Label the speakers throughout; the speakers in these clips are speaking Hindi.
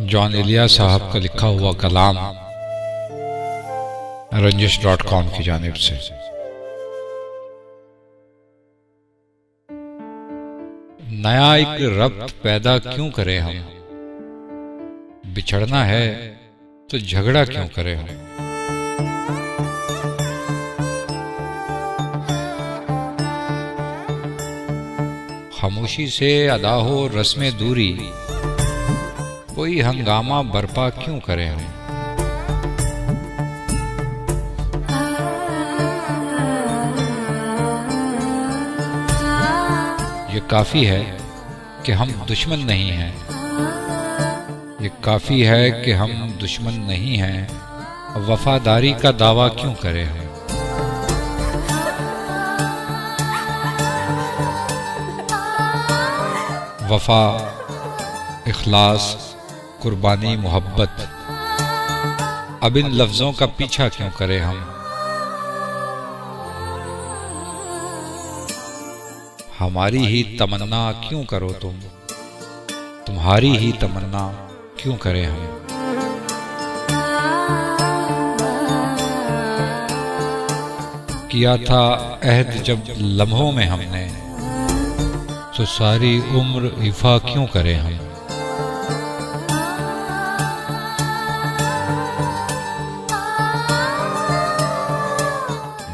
Speaker 1: जॉन एलिया साहब का लिखा हुआ कलाम रंजिश.com की जानिब से। नया एक रब्त पैदा क्यों करें हम, बिछड़ना है तो झगड़ा क्यों करें हम। खामोशी से अदा हो रस्मे दूरी, कोई हंगामा बर्पा क्यों करें हम। ये काफी है कि हम दुश्मन नहीं हैं, ये काफी है कि हम दुश्मन नहीं हैं, वफादारी का दावा क्यों करें हम। वफा, इखलास, कुर्बानी, मोहब्बत, अब इन लफ्जों का पीछा क्यों करें हम। हमारी ही तमन्ना क्यों करो तुम, तुम्हारी ही तमन्ना क्यों करें हम। किया था अहद जब लम्हों में हमने, तो सारी उम्र इफ़ा क्यों करें हम।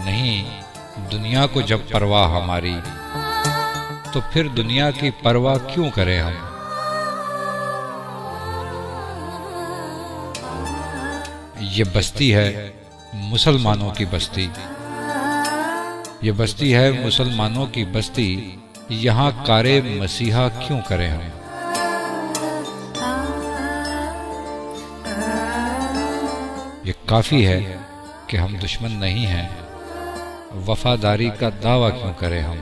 Speaker 1: नहीं, दुनिया को जब परवाह हमारी, तो फिर दुनिया की परवाह क्यों करें हम। ये बस्ती है मुसलमानों की बस्ती, ये बस्ती है मुसलमानों की बस्ती, यहाँ कारे मसीहा क्यों करें हम। ये काफी है कि हम दुश्मन नहीं हैं, वफादारी का दावा क्यों करें हम।